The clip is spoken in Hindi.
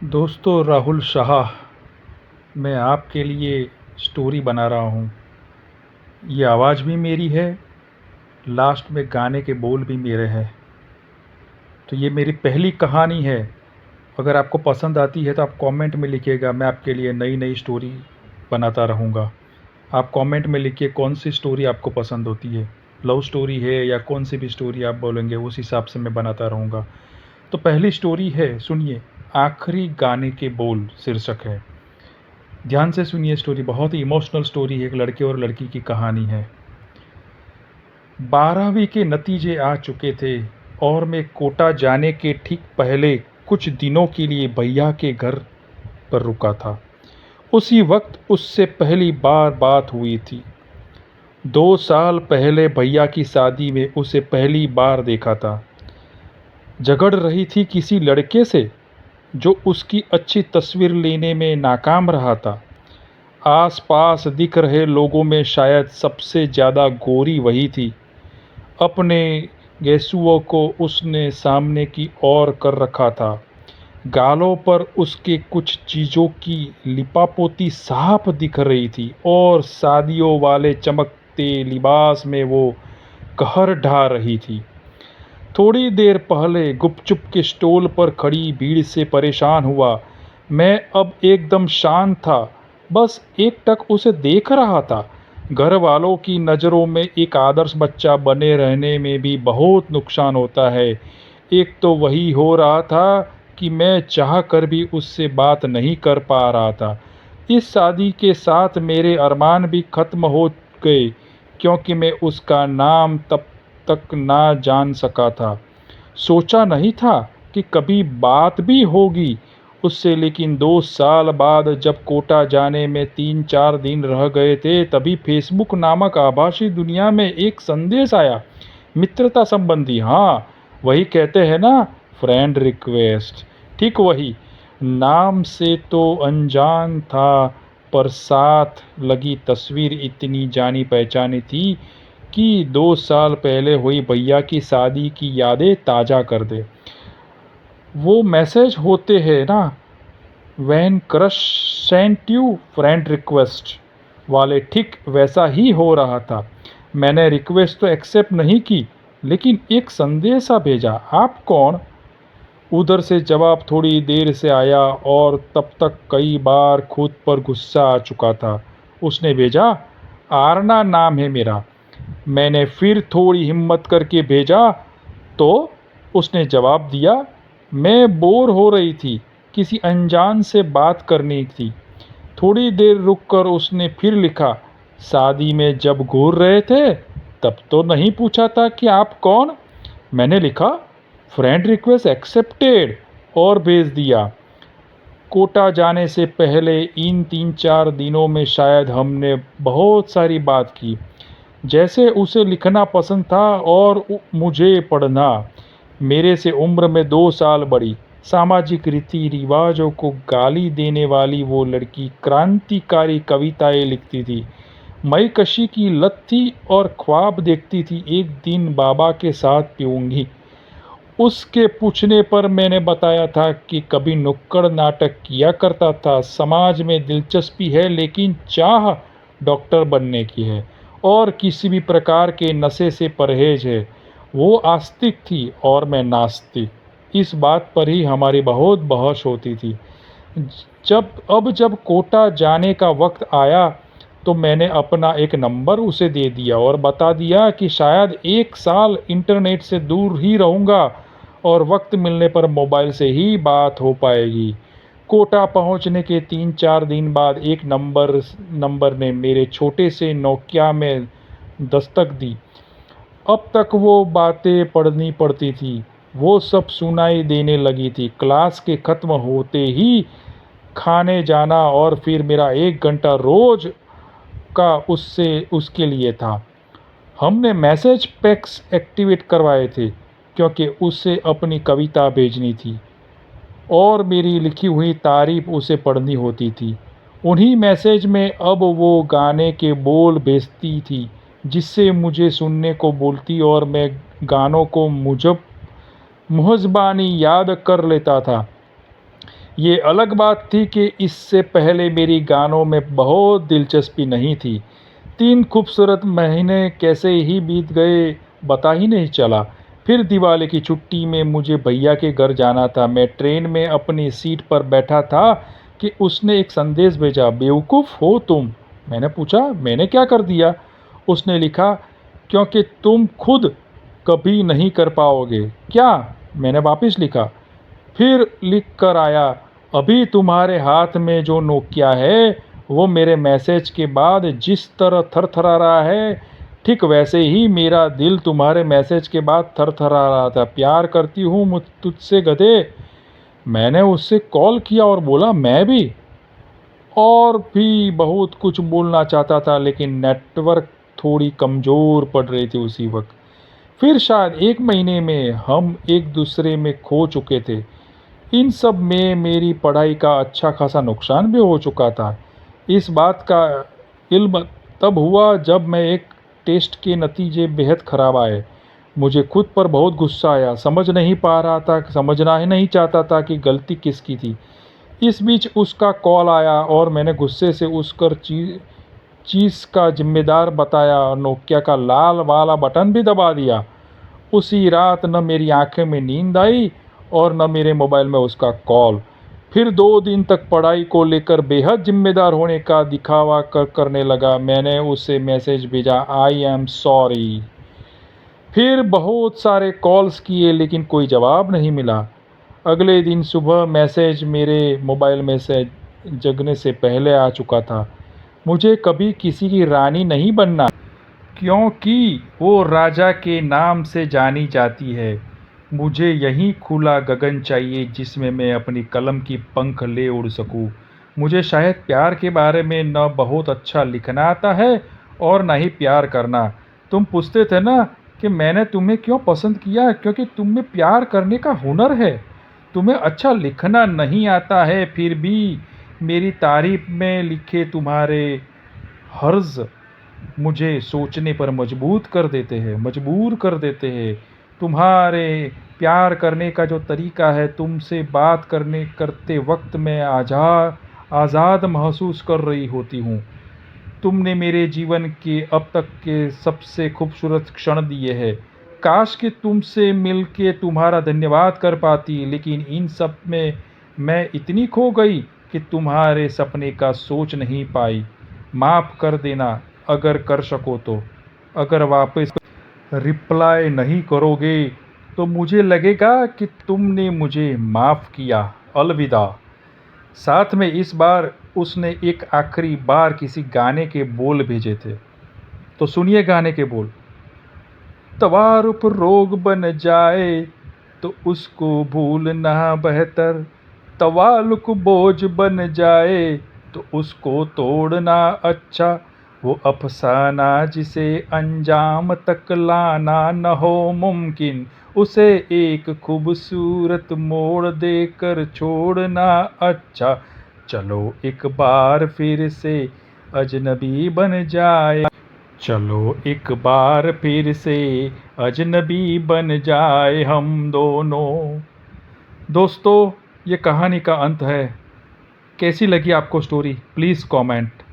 दोस्तों, राहुल शाह मैं आपके लिए स्टोरी बना रहा हूँ। ये आवाज़ भी मेरी है, लास्ट में गाने के बोल भी मेरे हैं। तो ये मेरी पहली कहानी है। अगर आपको पसंद आती है तो आप कमेंट में लिखिएगा, मैं आपके लिए नई नई स्टोरी बनाता रहूँगा। आप कमेंट में लिखिए कौन सी स्टोरी आपको पसंद होती है, लव स्टोरी है या कौन सी भी स्टोरी आप बोलेंगे, उस हिसाब से मैं बनाता रहूँगा। तो पहली स्टोरी है, सुनिए। आखिरी गाने के बोल शीर्षक है। ध्यान से सुनिए, स्टोरी बहुत ही इमोशनल स्टोरी है। एक लड़के और लड़की की कहानी है। 12वीं के नतीजे आ चुके थे और मैं कोटा जाने के ठीक पहले कुछ दिनों के लिए भैया के घर पर रुका था। उसी वक्त उससे पहली बार बात हुई थी। 2 साल पहले भैया की शादी में उसे पहली बार देखा था। झगड़ रही थी किसी लड़के से जो उसकी अच्छी तस्वीर लेने में नाकाम रहा था। आस-पास दिख रहे लोगों में शायद सबसे ज़्यादा गोरी वही थी। अपने गेसुओं को उसने सामने की ओर कर रखा था। गालों पर उसके कुछ चीज़ों की लिपापोती साफ दिख रही थी और शादियों वाले चमकते लिबास में वो कहर ढा रही थी। थोड़ी देर पहले गुपचुप के स्टॉल पर खड़ी भीड़ से परेशान हुआ। मैं अब एकदम शांत था, बस एकटक उसे देख रहा था। घर वालों की नज़रों में एक आदर्श बच्चा बने रहने में भी बहुत नुकसान होता है। एक तो वही हो रहा था कि मैं चाह कर भी उससे बात नहीं कर पा रहा था। इस शादी के साथ मेरे अरमान भी खत्म हो गए, क्योंकि मैं उसका नाम तब तक ना जान सका था। सोचा नहीं था कि कभी बात भी होगी उससे, लेकिन 2 साल बाद जब कोटा जाने में 3-4 दिन रह गए थे, तभी फेसबुक नामक आभासी दुनिया में एक संदेश आया। मित्रता संबंधी, हाँ, वही कहते हैं ना, फ्रेंड रिक्वेस्ट। ठीक वही। नाम से तो अनजान था, पर साथ लगी तस्वीर इतनी जानी पहचानी थी कि 2 साल पहले हुई भैया की शादी की यादें ताज़ा कर दे। वो मैसेज होते हैं ना, when crush sent you friend request वाले, ठीक वैसा ही हो रहा था। मैंने रिक्वेस्ट तो एक्सेप्ट नहीं की, लेकिन एक संदेशा भेजा, आप कौन? उधर से जवाब थोड़ी देर से आया और तब तक कई बार खुद पर गुस्सा आ चुका था। उसने भेजा, आरना नाम है मेरा। मैंने फिर थोड़ी हिम्मत करके भेजा तो उसने जवाब दिया, मैं बोर हो रही थी, किसी अनजान से बात करनी थी। थोड़ी देर रुककर उसने फिर लिखा, शादी में जब घूर रहे थे तब तो नहीं पूछा था कि आप कौन? मैंने लिखा, फ्रेंड रिक्वेस्ट एक्सेप्टेड, और भेज दिया। कोटा जाने से पहले इन 3-4 दिनों में शायद हमने बहुत सारी बात की, जैसे उसे लिखना पसंद था और मुझे पढ़ना। मेरे से उम्र में 2 साल बड़ी, सामाजिक रीति रिवाजों को गाली देने वाली वो लड़की क्रांतिकारी कविताएं लिखती थी। मई कशी की लत थी और ख्वाब देखती थी एक दिन बाबा के साथ पीऊँगी। उसके पूछने पर मैंने बताया था कि कभी नुक्कड़ नाटक किया करता था, समाज में दिलचस्पी है, लेकिन चाह डॉक्टर बनने की है और किसी भी प्रकार के नशे से परहेज है। वो आस्तिक थी और मैं नास्तिक। इस बात पर ही हमारी बहुत बहस होती थी। जब कोटा जाने का वक्त आया तो मैंने अपना एक नंबर उसे दे दिया और बता दिया कि शायद 1 साल इंटरनेट से दूर ही रहूँगा और वक्त मिलने पर मोबाइल से ही बात हो पाएगी। कोटा पहुंचने के 3-4 दिन बाद एक नंबर ने मेरे छोटे से नोकिया में दस्तक दी। अब तक वो बातें पढ़नी पड़ती थी, वो सब सुनाई देने लगी थी। क्लास के ख़त्म होते ही खाने जाना और फिर मेरा 1 घंटा रोज का उससे उसके लिए था। हमने मैसेज पैक्स एक्टिवेट करवाए थे, क्योंकि उसे अपनी कविता भेजनी थी और मेरी लिखी हुई तारीफ उसे पढ़नी होती थी। उन्हीं मैसेज में अब वो गाने के बोल भेजती थी, जिससे मुझे सुनने को बोलती और मैं गानों को मुझब मुहज़बानी याद कर लेता था। ये अलग बात थी कि इससे पहले मेरी गानों में बहुत दिलचस्पी नहीं थी। 3 खूबसूरत महीने कैसे ही बीत गए पता ही नहीं चला। फिर दिवाली की छुट्टी में मुझे भैया के घर जाना था। मैं ट्रेन में अपनी सीट पर बैठा था कि उसने एक संदेश भेजा, बेवकूफ़ हो तुम? मैंने पूछा, मैंने क्या कर दिया? उसने लिखा, क्योंकि तुम खुद कभी नहीं कर पाओगे। क्या? मैंने वापस लिखा। फिर लिख कर आया, अभी तुम्हारे हाथ में जो नोकिया है वो मेरे मैसेज के बाद जिस तरह थरथरा रहा है, ठीक वैसे ही मेरा दिल तुम्हारे मैसेज के बाद थरथरा रहा था। प्यार करती हूँ मुझ तुझसे गधे। मैंने उससे कॉल किया और बोला, मैं भी। और भी बहुत कुछ बोलना चाहता था लेकिन नेटवर्क थोड़ी कमज़ोर पड़ रही थी उसी वक्त। फिर शायद 1 महीने में हम एक दूसरे में खो चुके थे। इन सब में मेरी पढ़ाई का अच्छा खासा नुकसान भी हो चुका था। इस बात का इल्म तब हुआ जब मैं एक टेस्ट के नतीजे बेहद ख़राब आए। मुझे खुद पर बहुत गुस्सा आया, समझ नहीं पा रहा था, समझना ही नहीं चाहता था कि गलती किसकी थी। इस बीच उसका कॉल आया और मैंने गुस्से से उसकर चीज़ का जिम्मेदार बताया और नोकिया का लाल वाला बटन भी दबा दिया। उसी रात न मेरी आंखें में नींद आई और न मेरे मोबाइल में उसका कॉल। फिर 2 दिन तक पढ़ाई को लेकर बेहद जिम्मेदार होने का दिखावा करने लगा। मैंने उसे मैसेज भेजा, आई एम सॉरी। फिर बहुत सारे कॉल्स किए लेकिन कोई जवाब नहीं मिला। अगले दिन सुबह मैसेज मेरे मोबाइल में से जगने से पहले आ चुका था, मुझे कभी किसी की रानी नहीं बनना, क्योंकि वो राजा के नाम से जानी जाती है। मुझे यही खुला गगन चाहिए जिसमें मैं अपनी कलम की पंख ले उड़ सकूं। मुझे शायद प्यार के बारे में न बहुत अच्छा लिखना आता है और न ही प्यार करना। तुम पूछते थे ना कि मैंने तुम्हें क्यों पसंद किया, क्योंकि तुम में प्यार करने का हुनर है। तुम्हें अच्छा लिखना नहीं आता है, फिर भी मेरी तारीफ में लिखे तुम्हारे हर्ज मुझे सोचने पर मजबूर कर देते हैं। तुम्हारे प्यार करने का जो तरीका है, तुमसे बात करते वक्त मैं आज़ाद महसूस कर रही होती हूँ। तुमने मेरे जीवन के अब तक के सबसे खूबसूरत क्षण दिए हैं। काश कि तुमसे मिलके तुम्हारा धन्यवाद कर पाती, लेकिन इन सब में मैं इतनी खो गई कि तुम्हारे सपने का सोच नहीं पाई। माफ़ कर देना अगर कर सको तो। अगर वापस रिप्लाई नहीं करोगे तो मुझे लगेगा कि तुमने मुझे माफ़ किया। अलविदा। साथ में इस बार उसने एक आखिरी बार किसी गाने के बोल भेजे थे। तो सुनिए गाने के बोल। तवारुफ रोग बन जाए तो उसको भूलना बेहतर, तवालुक बोझ बन जाए तो उसको तोड़ना अच्छा। वो अफसाना जिसे अंजाम तक लाना न हो मुमकिन, उसे एक खूबसूरत मोड़ देकर छोड़ना अच्छा। चलो एक बार फिर से अजनबी बन जाए, चलो एक बार फिर से अजनबी बन जाए हम दोनों। दोस्तों, ये कहानी का अंत है। कैसी लगी आपको स्टोरी? Please comment.